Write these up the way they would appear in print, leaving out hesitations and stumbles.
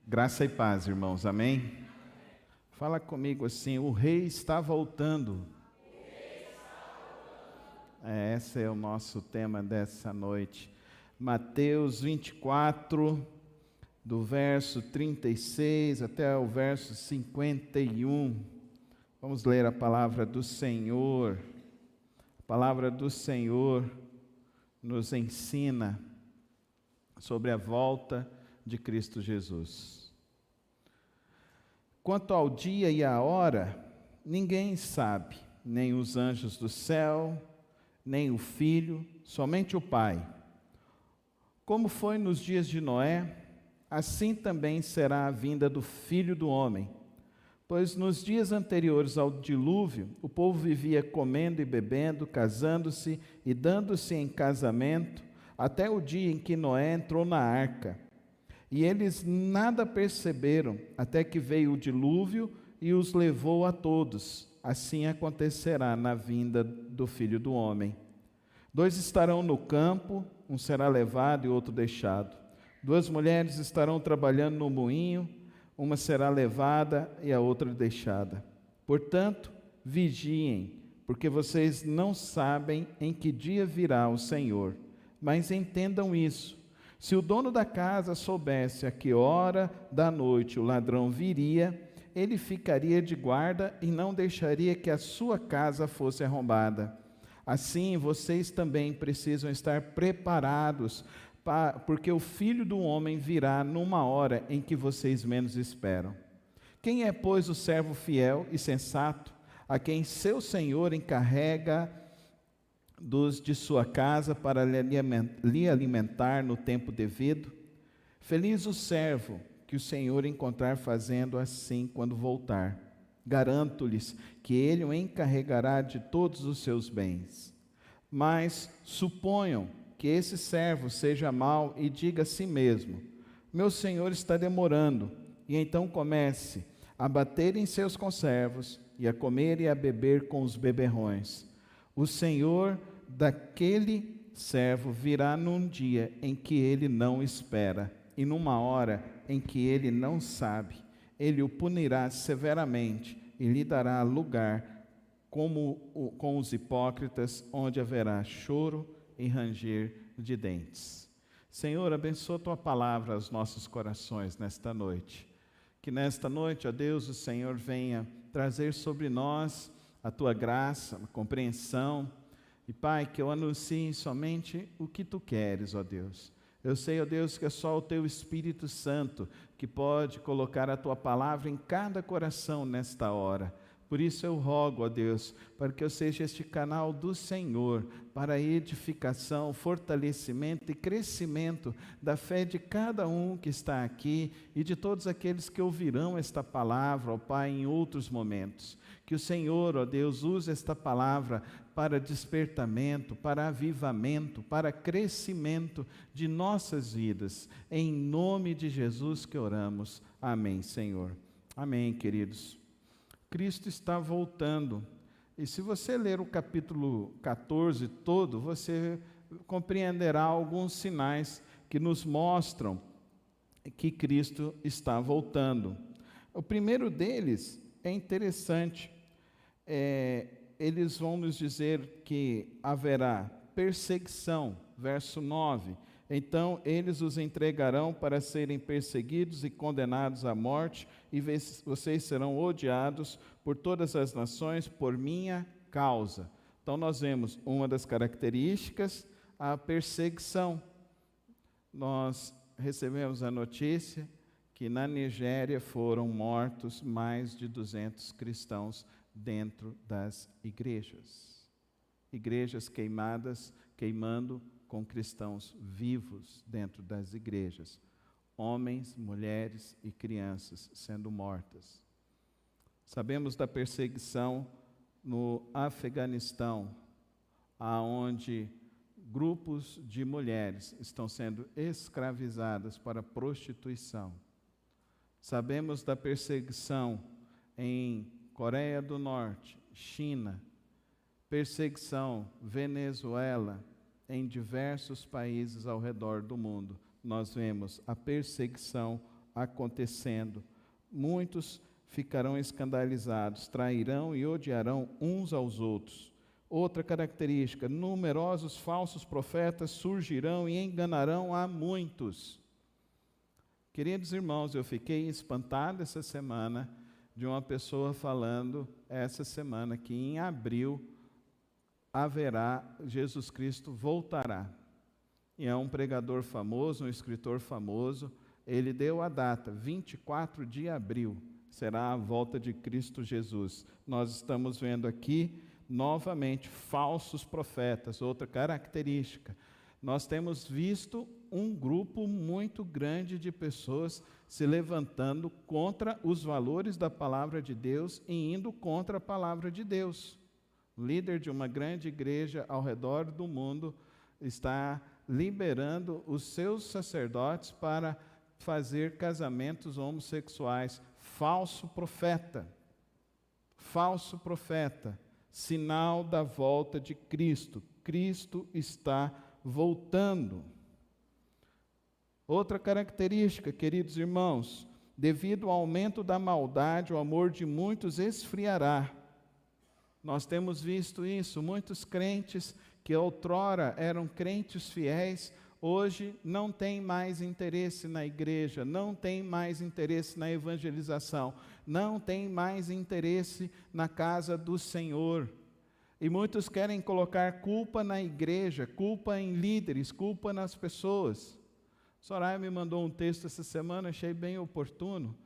Graça e paz, irmãos, amém? Fala comigo assim, o rei está voltando. Esse é o nosso tema dessa noite. Mateus 24, do verso 36 até o verso 51. Vamos ler a palavra do Senhor. A palavra do Senhor nos ensina sobre a volta de Cristo Jesus. Quanto ao dia e à hora, ninguém sabe, nem os anjos do céu, nem o Filho, somente o Pai. Como foi nos dias de Noé, assim também será a vinda do Filho do Homem. Pois nos dias anteriores ao dilúvio, o povo vivia comendo e bebendo, casando-se e dando-se em casamento, até o dia em que Noé entrou na arca. E eles nada perceberam, até que veio o dilúvio e os levou a todos. Assim acontecerá na vinda do Filho do Homem. 2 estarão no campo, um será levado e outro deixado. 2 mulheres estarão trabalhando no moinho, uma será levada e a outra deixada. Portanto, vigiem, porque vocês não sabem em que dia virá o Senhor. Mas entendam isso. Se o dono da casa soubesse a que hora da noite o ladrão viria, ele ficaria de guarda e não deixaria que a sua casa fosse arrombada. Assim, vocês também precisam estar preparados, porque o Filho do Homem virá numa hora em que vocês menos esperam. Quem é, pois, o servo fiel e sensato, a quem seu senhor encarrega dos de sua casa para lhe alimentar no tempo devido? Feliz o servo que o Senhor encontrar fazendo assim quando voltar. Garanto-lhes que ele o encarregará de todos os seus bens. Mas suponham que esse servo seja mau e diga a si mesmo: meu senhor está demorando, e então comece a bater em seus conservos e a comer e a beber com os beberrões. O Senhor daquele servo virá num dia em que ele não espera, e numa hora em que ele não sabe. Ele o punirá severamente e lhe dará lugar com os hipócritas, onde haverá choro e ranger de dentes. Senhor, abençoa a tua palavra aos nossos corações nesta noite. Que nesta noite, ó Deus, o Senhor venha trazer sobre nós a tua graça, a compreensão. E Pai, que eu anuncie somente o que tu queres, ó Deus. Eu sei, ó Deus, que é só o teu Espírito Santo que pode colocar a tua palavra em cada coração nesta hora. Por isso eu rogo, ó Deus, para que eu seja este canal do Senhor, para a edificação, fortalecimento e crescimento da fé de cada um que está aqui e de todos aqueles que ouvirão esta palavra, ó Pai, em outros momentos. Que o Senhor, ó Deus, use esta palavra para despertamento, para avivamento, para crescimento de nossas vidas. Em nome de Jesus que oramos. Amém, Senhor. Amém, queridos. Cristo está voltando. E se você ler o capítulo 14 todo, você compreenderá alguns sinais que nos mostram que Cristo está voltando. O primeiro deles é interessante. Eles vão nos dizer que haverá perseguição, verso 9. Então eles os entregarão para serem perseguidos e condenados à morte, e vocês serão odiados por todas as nações por minha causa. Então nós vemos uma das características, a perseguição. Nós recebemos a notícia que na Nigéria foram mortos mais de 200 cristãos dentro das igrejas. Igrejas queimando com cristãos vivos dentro das igrejas. Homens, mulheres e crianças sendo mortas. Sabemos da perseguição no Afeganistão, aonde grupos de mulheres estão sendo escravizadas para prostituição. Sabemos da perseguição em Coreia do Norte, China, perseguição, Venezuela, em diversos países ao redor do mundo. Nós vemos a perseguição acontecendo. Muitos ficarão escandalizados, trairão e odiarão uns aos outros. Outra característica: numerosos falsos profetas surgirão e enganarão a muitos. Queridos irmãos, eu fiquei espantado essa semana de uma pessoa falando essa semana que em abril Jesus Cristo voltará. E é um pregador famoso, um escritor famoso. Ele deu a data, 24 de abril, será a volta de Cristo Jesus. Nós estamos vendo aqui, novamente, falsos profetas, outra característica. Nós temos visto um grupo muito grande de pessoas se levantando contra os valores da palavra de Deus e indo contra a palavra de Deus. O líder de uma grande igreja ao redor do mundo está liberando os seus sacerdotes para fazer casamentos homossexuais. Falso profeta, sinal da volta de Cristo. Cristo está voltando. Outra característica, queridos irmãos: devido ao aumento da maldade, o amor de muitos esfriará. Nós temos visto isso, muitos crentes que outrora eram crentes fiéis, hoje não têm mais interesse na igreja, não têm mais interesse na evangelização, não têm mais interesse na casa do Senhor. E muitos querem colocar culpa na igreja, culpa em líderes, culpa nas pessoas. Soraya me mandou um texto essa semana, achei bem oportuno.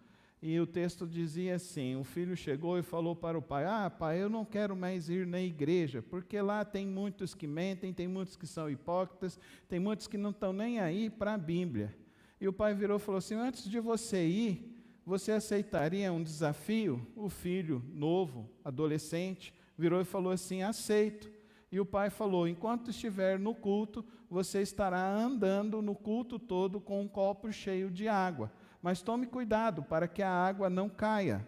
E o texto dizia assim: o filho chegou e falou para o pai: pai, eu não quero mais ir na igreja, porque lá tem muitos que mentem, tem muitos que são hipócritas, tem muitos que não estão nem aí para a Bíblia. E o pai virou e falou assim: antes de você ir, você aceitaria um desafio? O filho, novo, adolescente, virou e falou assim: aceito. E o pai falou: enquanto estiver no culto, você estará andando no culto todo com um copo cheio de água. Mas tome cuidado para que a água não caia.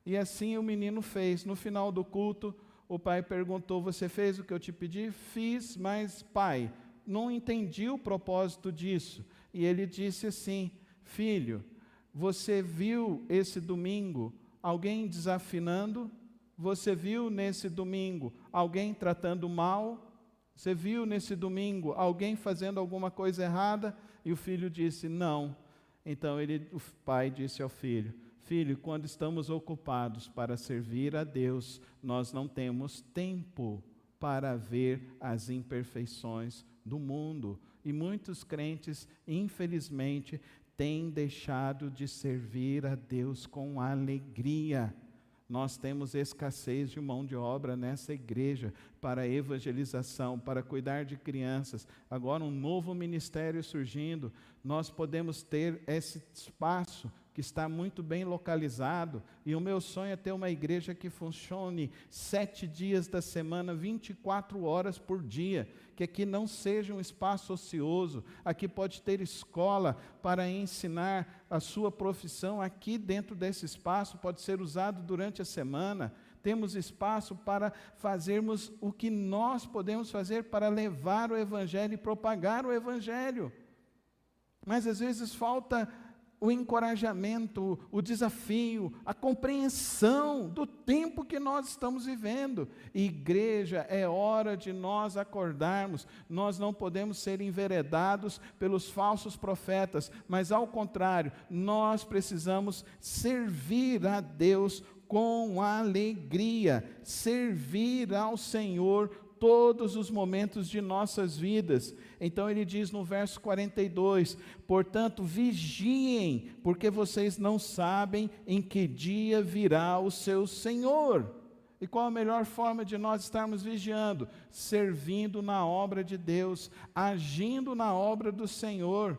E assim o menino fez. No final do culto, o pai perguntou: você fez o que eu te pedi? Fiz, mas pai, não entendi o propósito disso. E ele disse assim: filho, você viu esse domingo alguém desafinando? Você viu nesse domingo alguém tratando mal? Você viu nesse domingo alguém fazendo alguma coisa errada? E o filho disse: não. Então o pai disse ao filho: filho, quando estamos ocupados para servir a Deus, nós não temos tempo para ver as imperfeições do mundo. E muitos crentes, infelizmente, têm deixado de servir a Deus com alegria. Nós temos escassez de mão de obra nessa igreja para evangelização, para cuidar de crianças. Agora um novo ministério surgindo, nós podemos ter esse espaço que está muito bem localizado, e o meu sonho é ter uma igreja que funcione 7 dias da semana, 24 horas por dia, que aqui não seja um espaço ocioso. Aqui pode ter escola para ensinar a sua profissão, aqui dentro desse espaço pode ser usado durante a semana. Temos espaço para fazermos o que nós podemos fazer para levar o Evangelho e propagar o Evangelho. Mas às vezes falta o encorajamento, o desafio, a compreensão do tempo que nós estamos vivendo. Igreja, é hora de nós acordarmos. Nós não podemos ser enveredados pelos falsos profetas, mas ao contrário, nós precisamos servir a Deus com alegria, servir ao Senhor todos os momentos de nossas vidas. Então ele diz no verso 42, portanto vigiem, porque vocês não sabem em que dia virá o seu Senhor. E qual a melhor forma de nós estarmos vigiando? Servindo na obra de Deus, agindo na obra do Senhor.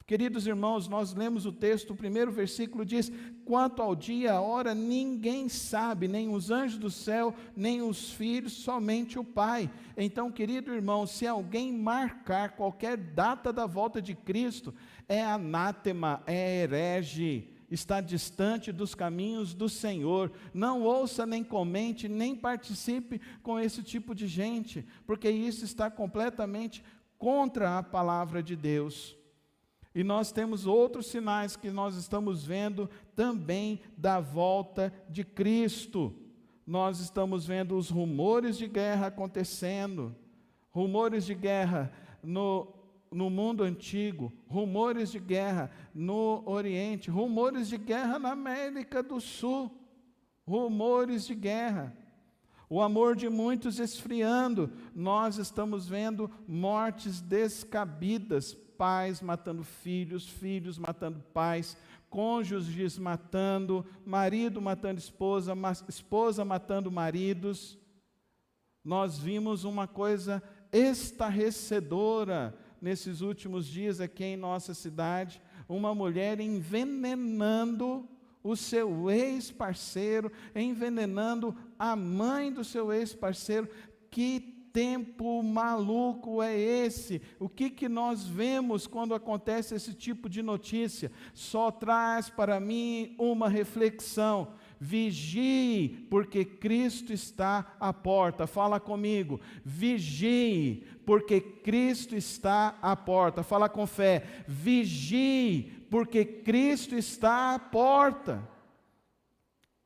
Queridos irmãos, nós lemos o texto, o primeiro versículo diz: quanto ao dia e à hora, ninguém sabe, nem os anjos do céu, nem os filhos, somente o Pai. Então, querido irmão, se alguém marcar qualquer data da volta de Cristo, é anátema, é herege, está distante dos caminhos do Senhor. Não ouça, nem comente, nem participe com esse tipo de gente, porque isso está completamente contra a palavra de Deus. E nós temos outros sinais que nós estamos vendo também da volta de Cristo. Nós estamos vendo os rumores de guerra acontecendo, rumores de guerra no mundo antigo, rumores de guerra no Oriente, rumores de guerra na América do Sul, rumores de guerra. O amor de muitos esfriando, nós estamos vendo mortes descabidas, pais matando filhos, filhos matando pais, cônjuges matando, marido matando esposa, esposa matando maridos. Nós vimos uma coisa estarrecedora nesses últimos dias aqui em nossa cidade, uma mulher envenenando o seu ex-parceiro, envenenando a mãe do seu ex-parceiro. Que tempo maluco é esse? O que nós vemos quando acontece esse tipo de notícia? Só traz para mim uma reflexão: vigie, porque Cristo está à porta. Fala comigo, vigie, porque Cristo está à porta. Fala com fé, vigie, porque Cristo está à porta.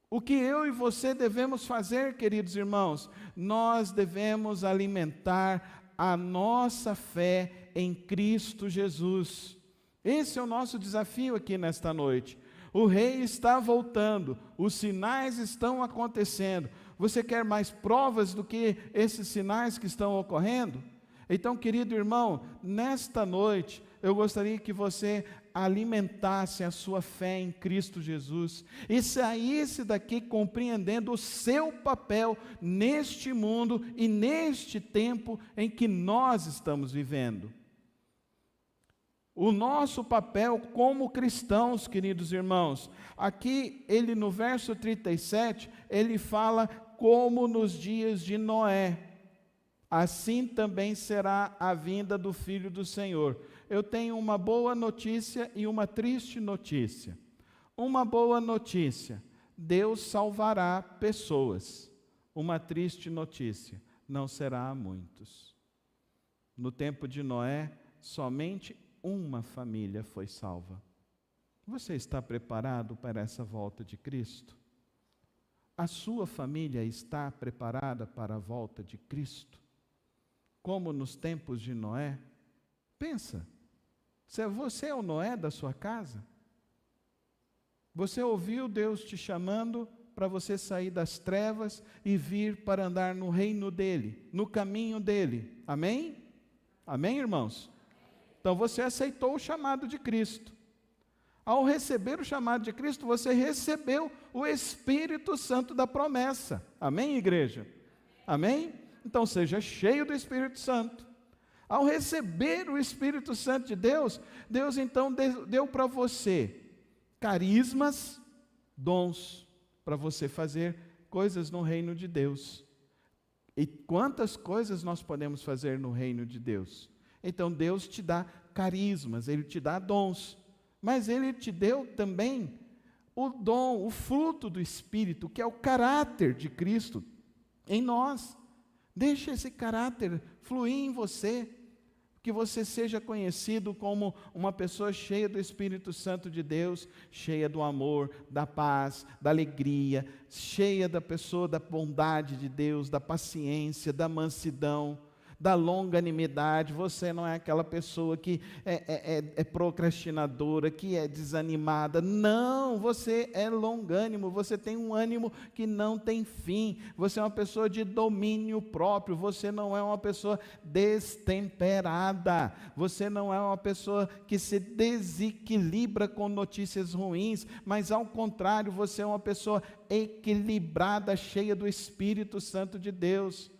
O que eu e você devemos fazer, queridos irmãos? Nós devemos alimentar a nossa fé em Cristo Jesus. Esse é o nosso desafio aqui nesta noite. O rei está voltando, os sinais estão acontecendo. Você quer mais provas do que esses sinais que estão ocorrendo? Então, querido irmão, nesta noite, eu gostaria que você alimentasse a sua fé em Cristo Jesus e saísse daqui compreendendo o seu papel neste mundo e neste tempo em que nós estamos vivendo. O nosso papel como cristãos, queridos irmãos, aqui ele no verso 37, ele fala como nos dias de Noé, assim também será a vinda do Filho do Senhor. Eu tenho uma boa notícia e uma triste notícia. Uma boa notícia: Deus salvará pessoas. Uma triste notícia: não será a muitos. No tempo de Noé, somente uma família foi salva. Você está preparado para essa volta de Cristo? A sua família está preparada para a volta de Cristo? Como nos tempos de Noé? Pensa, você é o Noé da sua casa? Você ouviu Deus te chamando para você sair das trevas e vir para andar no reino dele, no caminho dele. Amém? Amém, irmãos? Então você aceitou o chamado de Cristo. Ao receber o chamado de Cristo, você recebeu o Espírito Santo da promessa. Amém, igreja? Amém? Então seja cheio do Espírito Santo. Ao receber o Espírito Santo de Deus, Deus então deu para você carismas, dons, para você fazer coisas no reino de Deus. E quantas coisas nós podemos fazer no reino de Deus? Então Deus te dá carismas, Ele te dá dons, mas Ele te deu também o dom, o fruto do Espírito, que é o caráter de Cristo em nós. Deixe esse caráter fluir em você, que você seja conhecido como uma pessoa cheia do Espírito Santo de Deus, cheia do amor, da paz, da alegria, cheia da pessoa, da bondade de Deus, da paciência, da mansidão, da longanimidade. Você não é aquela pessoa que é procrastinadora, que é desanimada. Não, você é longânimo, você tem um ânimo que não tem fim. Você é uma pessoa de domínio próprio, você não é uma pessoa destemperada, você não é uma pessoa que se desequilibra com notícias ruins, mas ao contrário, você é uma pessoa equilibrada, cheia do Espírito Santo de Deus.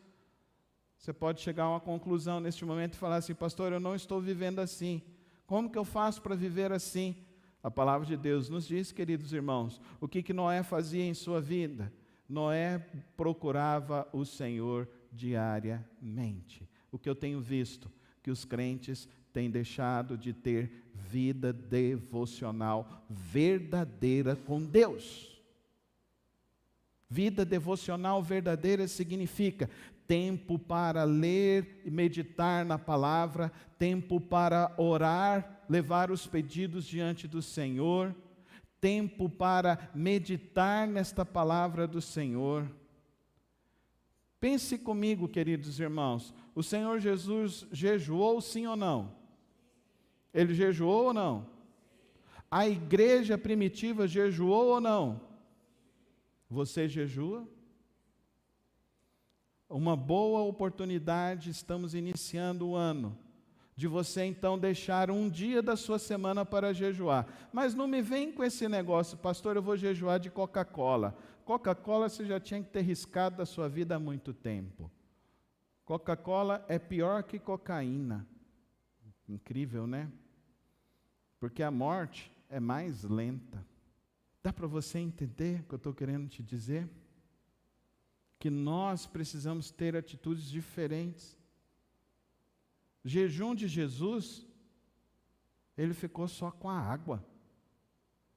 Você pode chegar a uma conclusão neste momento e falar assim: pastor, eu não estou vivendo assim. Como que eu faço para viver assim? A palavra de Deus nos diz, queridos irmãos, o que Noé fazia em sua vida? Noé procurava o Senhor diariamente. O que eu tenho visto? Que os crentes têm deixado de ter vida devocional verdadeira com Deus. Vida devocional verdadeira significa tempo para ler e meditar na palavra, tempo para orar, levar os pedidos diante do Senhor, tempo para meditar nesta palavra do Senhor. Pense comigo, queridos irmãos, o Senhor Jesus jejuou, sim ou não? Ele jejuou ou não? A igreja primitiva jejuou ou não? Você jejua? Uma boa oportunidade, estamos iniciando o ano, de você então deixar um dia da sua semana para jejuar. Mas não me vem com esse negócio, pastor, eu vou jejuar de Coca-Cola. Coca-Cola você já tinha que ter riscado da sua vida há muito tempo. Coca-Cola é pior que cocaína. Incrível, né? Porque a morte é mais lenta. Dá para você entender o que eu estou querendo te dizer? Que nós precisamos ter atitudes diferentes. O jejum de Jesus, ele ficou só com a água.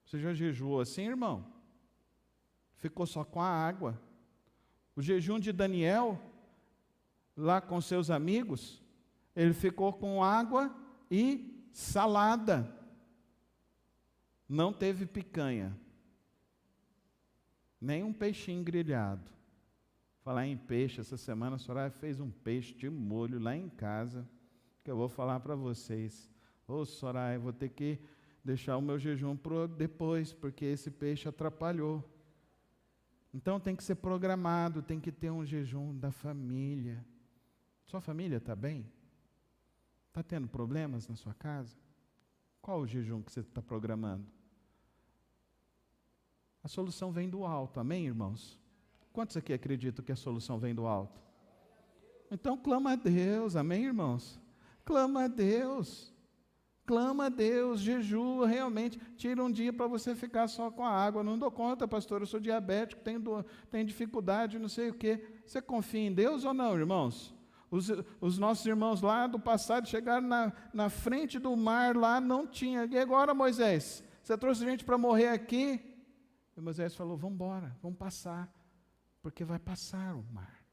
Você já jejuou assim, irmão? Ficou só com a água. O jejum de Daniel, lá com seus amigos, ele ficou com água e salada. Não teve picanha, nem um peixinho grelhado. Falar em peixe, essa semana a Soraya fez um peixe de molho lá em casa, que eu vou falar para vocês. Ô Soraya, vou ter que deixar o meu jejum para depois, porque esse peixe atrapalhou. Então tem que ser programado, tem que ter um jejum da família. Sua família está bem? Está tendo problemas na sua casa? Qual o jejum que você está programando? A solução vem do alto, amém, irmãos? Quantos aqui acreditam que a solução vem do alto? Então clama a Deus, amém, irmãos? Clama a Deus. Clama a Deus, jejua realmente, tira um dia para você ficar só com a água. Não dou conta, pastor, eu sou diabético, tenho dificuldade, não sei o quê. Você confia em Deus ou não, irmãos? Os nossos irmãos lá do passado chegaram na frente do mar, lá não tinha. E agora, Moisés, você trouxe gente para morrer aqui? E Moisés falou, vamos embora, vamos passar, porque vai passar o mar.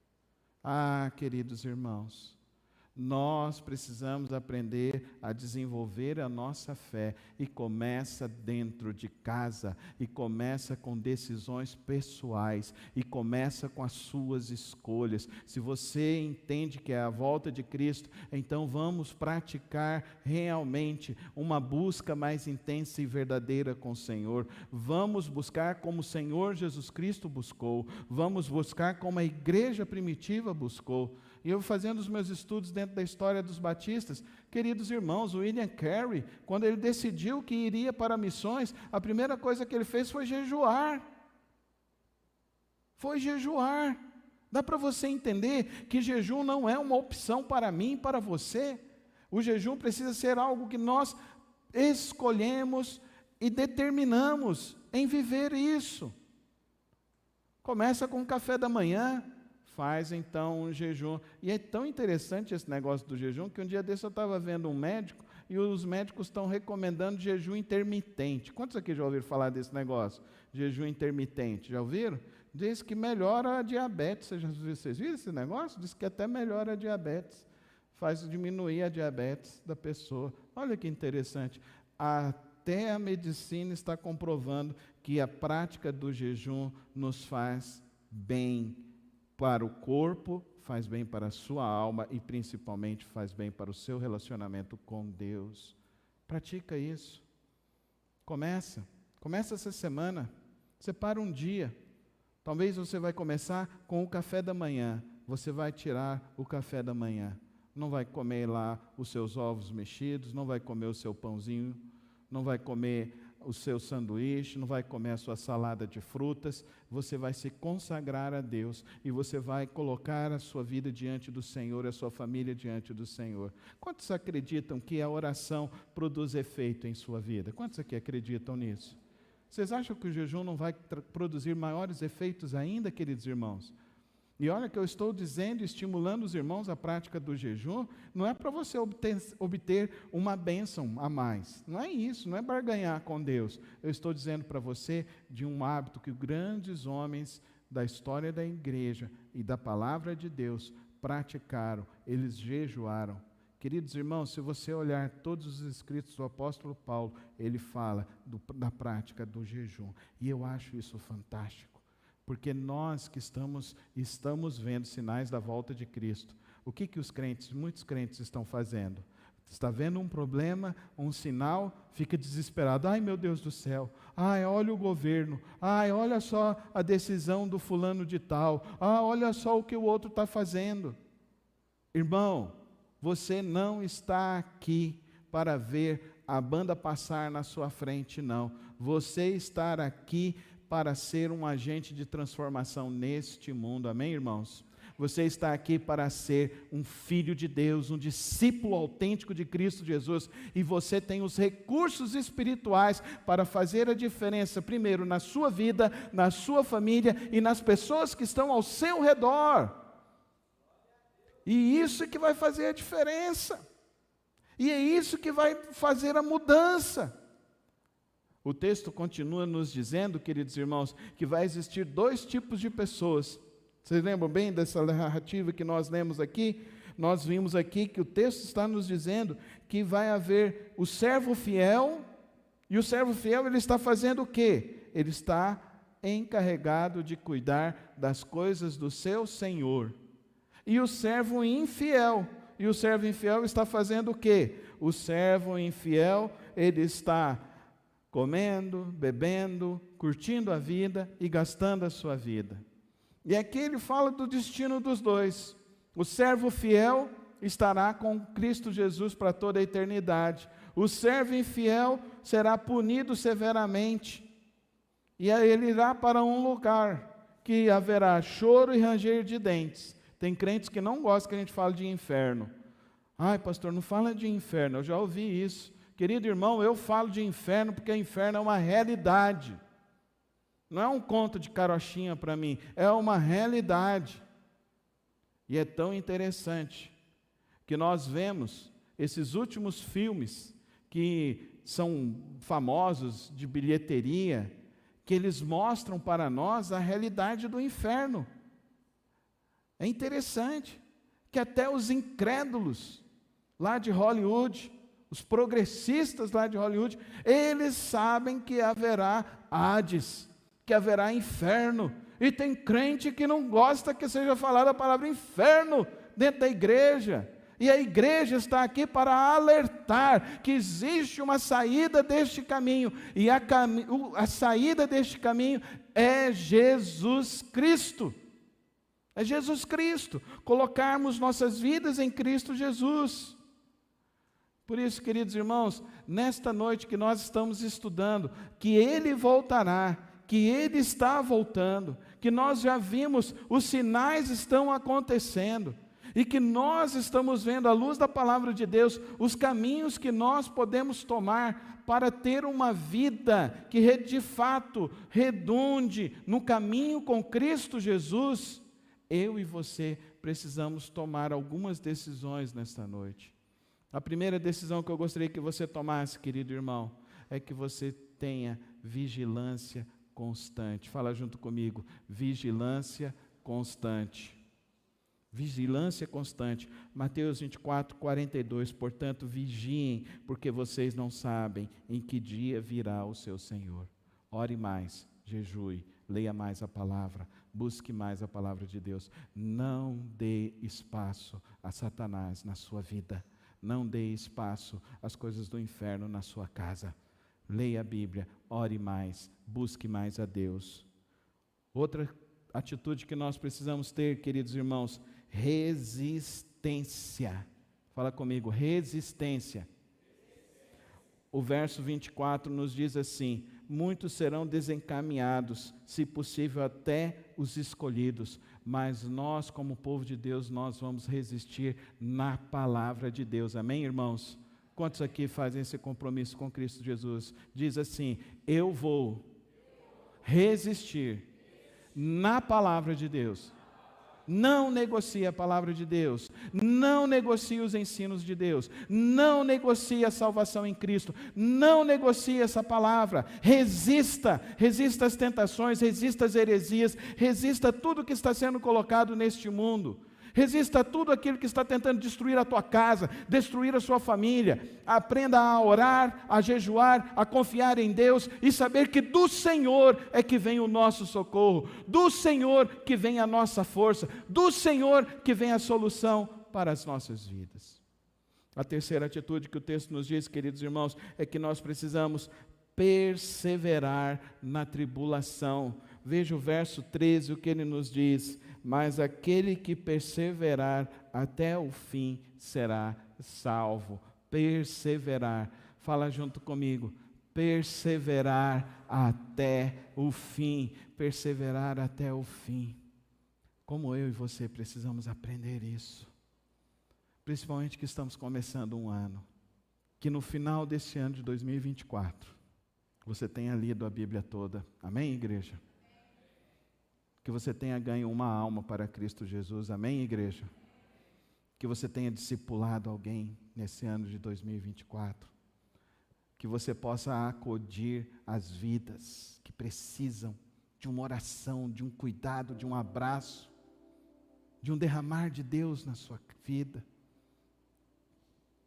Ah, queridos irmãos, nós precisamos aprender a desenvolver a nossa fé, e começa dentro de casa, e começa com decisões pessoais, e começa com as suas escolhas. Se você entende que é a volta de Cristo, então vamos praticar realmente uma busca mais intensa e verdadeira com o Senhor. Vamos buscar como o Senhor Jesus Cristo buscou, vamos buscar como a igreja primitiva buscou. E eu fazendo os meus estudos dentro da história dos batistas, queridos irmãos, o William Carey, quando ele decidiu que iria para missões, a primeira coisa que ele fez foi jejuar. Foi jejuar. Dá para você entender que jejum não é uma opção para mim e para você. O jejum precisa ser algo que nós escolhemos e determinamos em viver isso. Começa com o café da manhã, faz então um jejum. E é tão interessante esse negócio do jejum, que um dia desse eu estava vendo um médico, e os médicos estão recomendando jejum intermitente. Quantos aqui já ouviram falar desse negócio? Jejum intermitente, já ouviram? Diz que melhora a diabetes. Vocês viram esse negócio? Diz que até melhora a diabetes, faz diminuir a diabetes da pessoa. Olha que interessante. Até a medicina está comprovando que a prática do jejum nos faz bem para o corpo, faz bem para a sua alma e principalmente faz bem para o seu relacionamento com Deus. Pratica isso. Começa essa semana. Separa um dia. Talvez você vai começar com o café da manhã. Você vai tirar o café da manhã. Não vai comer lá os seus ovos mexidos, não vai comer o seu pãozinho, não vai comer o seu sanduíche, não vai comer a sua salada de frutas. Você vai se consagrar a Deus e você vai colocar a sua vida diante do Senhor, a sua família diante do Senhor. Quantos acreditam que a oração produz efeito em sua vida? Quantos aqui acreditam nisso? Vocês acham que o jejum não vai produzir maiores efeitos ainda, queridos irmãos? E olha que eu estou dizendo, estimulando os irmãos à prática do jejum, não é para você obter uma bênção a mais. Não é isso, não é barganhar com Deus. Eu estou dizendo para você de um hábito que grandes homens da história da igreja e da palavra de Deus praticaram. Eles jejuaram. Queridos irmãos, se você olhar todos os escritos do apóstolo Paulo, ele fala da prática do jejum. E eu acho isso fantástico, porque nós que estamos vendo sinais da volta de Cristo, o que muitos crentes estão fazendo? Está vendo um problema, um sinal, fica desesperado. Ai, meu Deus do céu. Ai, olha o governo. Ai, olha só a decisão do fulano de tal. Ah, olha só o que o outro está fazendo. Irmão, você não está aqui para ver a banda passar na sua frente, não. Você está aqui para ser um agente de transformação neste mundo. Amém, irmãos? Você está aqui para ser um filho de Deus, um discípulo autêntico de Cristo Jesus, e você tem os recursos espirituais para fazer a diferença, primeiro na sua vida, na sua família e nas pessoas que estão ao seu redor. E isso que vai fazer a diferença, e é isso que vai fazer a mudança. O texto continua nos dizendo, queridos irmãos, que vai existir 2 tipos de pessoas. Vocês lembram bem dessa narrativa que nós lemos aqui? Nós vimos aqui que o texto está nos dizendo que vai haver o servo fiel, e o servo fiel ele está fazendo o quê? Ele está encarregado de cuidar das coisas do seu Senhor. E o servo infiel está fazendo o quê? O servo infiel, ele está comendo, bebendo, curtindo a vida e gastando a sua vida. E aqui ele fala do destino dos 2. O servo fiel estará com Cristo Jesus para toda a eternidade. O servo infiel será punido severamente. E aí ele irá para um lugar que haverá choro e ranger de dentes. Tem crentes que não gostam que a gente fale de inferno. Ai, pastor, não fala de inferno, eu já ouvi isso. Querido irmão, eu falo de inferno porque o inferno é uma realidade. Não é um conto de carochinha para mim, é uma realidade. E é tão interessante que nós vemos esses últimos filmes que são famosos de bilheteria, que eles mostram para nós a realidade do inferno. É interessante que até os incrédulos lá de Hollywood, os progressistas lá de Hollywood, eles sabem que haverá Hades, que haverá inferno, e tem crente que não gosta que seja falada a palavra inferno dentro da igreja, e a igreja está aqui para alertar que existe uma saída deste caminho, e a saída deste caminho é Jesus Cristo. É Jesus Cristo, colocarmos nossas vidas em Cristo Jesus. Por isso, queridos irmãos, nesta noite que nós estamos estudando, que Ele voltará, que Ele está voltando, que nós já vimos, os sinais estão acontecendo, e que nós estamos vendo, à luz da palavra de Deus, os caminhos que nós podemos tomar para ter uma vida que de fato redunde no caminho com Cristo Jesus. Eu e você precisamos tomar algumas decisões nesta noite. A primeira decisão que eu gostaria que você tomasse, querido irmão, é que você tenha vigilância constante. Fala junto comigo, vigilância constante. Vigilância constante. Mateus 24, 42, portanto, vigiem, porque vocês não sabem em que dia virá o seu Senhor. Ore mais, jejue, leia mais a palavra, busque mais a palavra de Deus. Não dê espaço a Satanás na sua vida. Não dê espaço às coisas do inferno na sua casa. Leia a Bíblia, ore mais, busque mais a Deus. Outra atitude que nós precisamos ter, queridos irmãos, resistência. Fala comigo, resistência. O verso 24 nos diz assim: muitos serão desencaminhados, se possível até os escolhidos, mas nós, como povo de Deus, nós vamos resistir na palavra de Deus. Amém, irmãos? Quantos aqui fazem esse compromisso com Cristo Jesus? Diz assim: eu vou resistir na palavra de Deus. Não negocie a palavra de Deus, não negocie os ensinos de Deus, não negocie a salvação em Cristo, não negocie essa palavra. Resista às tentações, resista às heresias, resista a tudo que está sendo colocado neste mundo. Resista a tudo aquilo que está tentando destruir a tua casa, destruir a sua família. Aprenda a orar, a jejuar, a confiar em Deus e saber que do Senhor é que vem o nosso socorro, do Senhor que vem a nossa força, do Senhor que vem a solução para as nossas vidas. A terceira atitude que o texto nos diz, queridos irmãos, é que nós precisamos perseverar na tribulação. Veja o verso 13, o que ele nos diz: mas aquele que perseverar até o fim será salvo. Perseverar, fala junto comigo, perseverar até o fim, perseverar até o fim. Como eu e você precisamos aprender isso, principalmente que estamos começando um ano, que no final desse ano de 2024, você tenha lido a Bíblia toda, amém, igreja? Que você tenha ganho uma alma para Cristo Jesus, amém, igreja? Que você tenha discipulado alguém nesse ano de 2024, que você possa acudir as vidas que precisam de uma oração, de um cuidado, de um abraço, de um derramar de Deus na sua vida.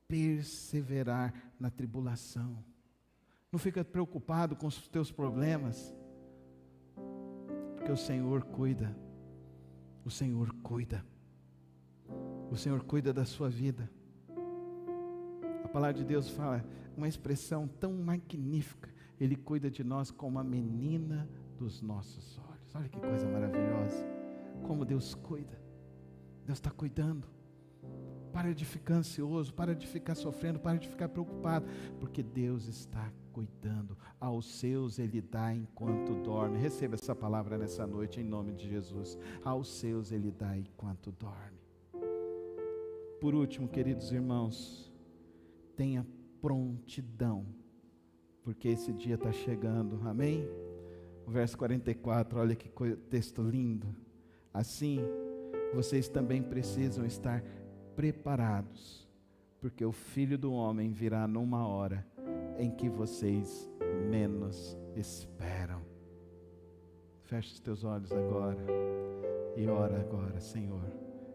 Perseverar na tribulação. Não fica preocupado com os teus problemas, porque o Senhor cuida. O Senhor cuida. O Senhor cuida da sua vida. A palavra de Deus fala uma expressão tão magnífica: Ele cuida de nós como a menina dos nossos olhos. Olha que coisa maravilhosa, como Deus cuida. Deus está cuidando. Para de ficar ansioso, para de ficar sofrendo, para de ficar preocupado, porque Deus está cuidando. Aos seus Ele dá enquanto dorme. Receba essa palavra nessa noite em nome de Jesus. Aos seus Ele dá enquanto dorme. Por último, queridos irmãos, tenha prontidão, porque esse dia está chegando, amém? O verso 44, olha que texto lindo. Assim, vocês também precisam estar preparados, porque o Filho do Homem virá numa hora em que vocês menos esperam. Feche os teus olhos agora e ora agora: Senhor,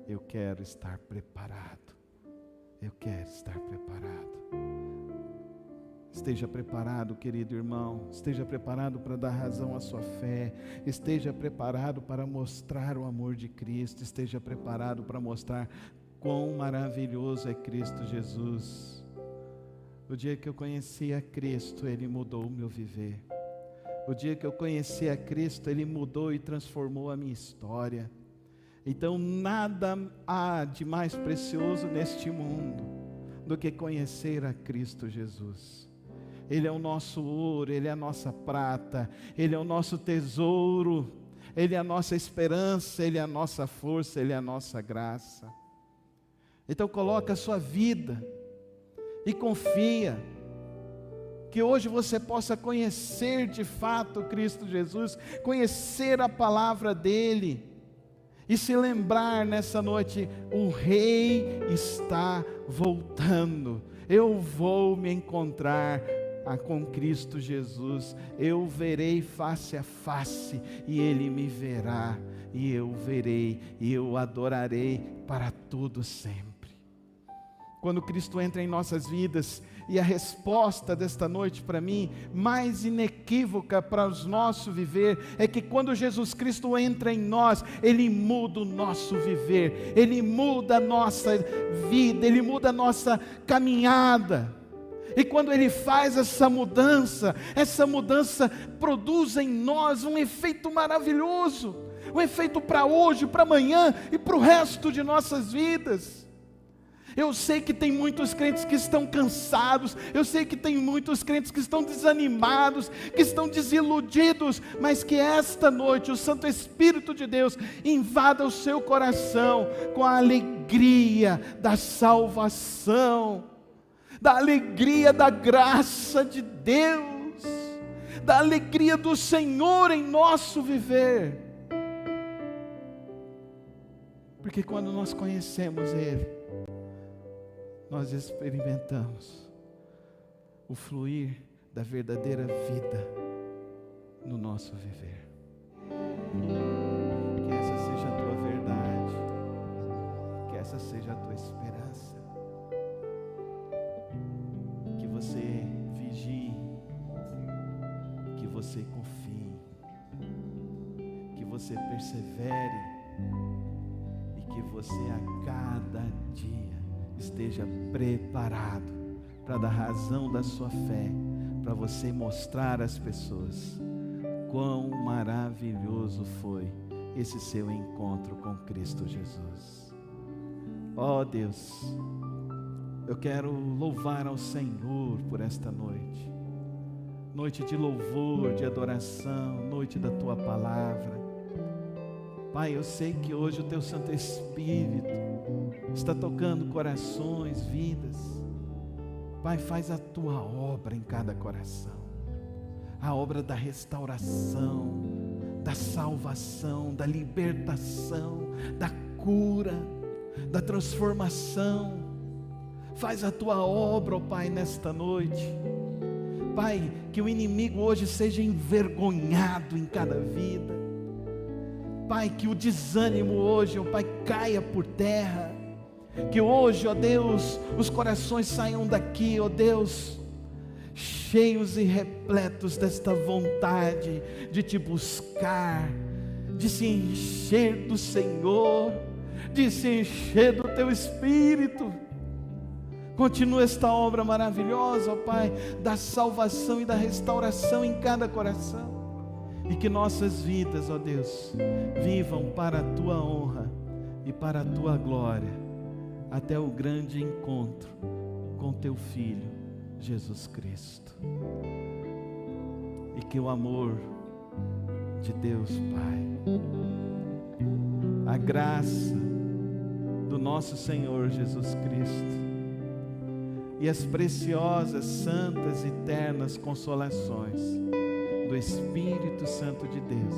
eu quero estar preparado. Eu quero estar preparado. Esteja preparado, querido irmão. Esteja preparado para dar razão à sua fé. Esteja preparado para mostrar o amor de Cristo. Esteja preparado para mostrar quão maravilhoso é Cristo Jesus. O dia que eu conheci a Cristo, Ele mudou o meu viver. O dia que eu conheci a Cristo, Ele mudou e transformou a minha história. Então nada há de mais precioso neste mundo do que conhecer a Cristo Jesus. Ele é o nosso ouro, Ele é a nossa prata, Ele é o nosso tesouro, Ele é a nossa esperança, Ele é a nossa força, Ele é a nossa graça. Então coloca a sua vida e confia que hoje você possa conhecer de fato Cristo Jesus, conhecer a palavra dEle e se lembrar nessa noite: o Rei está voltando, eu vou me encontrar com Cristo Jesus, eu verei face a face e Ele me verá, e eu verei e eu adorarei para todo sempre. Quando Cristo entra em nossas vidas, e a resposta desta noite para mim, mais inequívoca para o nosso viver, é que quando Jesus Cristo entra em nós, Ele muda o nosso viver, Ele muda a nossa vida, Ele muda a nossa caminhada. E quando Ele faz essa mudança produz em nós um efeito maravilhoso, um efeito para hoje, para amanhã e para o resto de nossas vidas. Eu sei que tem muitos crentes que estão cansados, eu sei que tem muitos crentes que estão desanimados, que estão desiludidos, mas que esta noite o Santo Espírito de Deus invada o seu coração com a alegria da salvação, da alegria da graça de Deus, da alegria do Senhor em nosso viver. Porque quando nós conhecemos Ele, nós experimentamos o fluir da verdadeira vida no nosso viver. Que essa seja a tua verdade, essa seja a tua esperança. Que você vigie, que você confie, que você persevere e que você a cada dia esteja preparado para dar razão da sua fé, para você mostrar às pessoas quão maravilhoso foi esse seu encontro com Cristo Jesus. Ó Deus, eu quero louvar ao Senhor por esta noite, noite de louvor, de adoração, noite da Tua Palavra. Pai, eu sei que hoje o Teu Santo Espírito está tocando corações, vidas. Pai, faz a Tua obra em cada coração, a obra da restauração, da salvação, da libertação, da cura, da transformação. Faz a Tua obra, ó Pai, nesta noite. Pai, que o inimigo hoje seja envergonhado em cada vida. Pai, que o desânimo hoje, ó Pai, caia por terra. Que hoje, ó Deus, os corações saiam daqui, ó Deus, cheios e repletos desta vontade de Te buscar, de se encher do Senhor, de se encher do Teu Espírito. Continua esta obra maravilhosa, ó Pai, da salvação e da restauração em cada coração. E que nossas vidas, ó Deus, vivam para a Tua honra e para a Tua glória, até o grande encontro com Teu Filho, Jesus Cristo. E que o amor de Deus Pai, a graça do nosso Senhor Jesus Cristo e as preciosas, santas e eternas consolações do Espírito Santo de Deus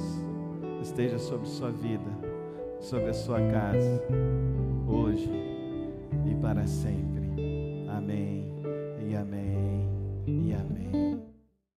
esteja sobre sua vida, sobre a sua casa, hoje e para sempre.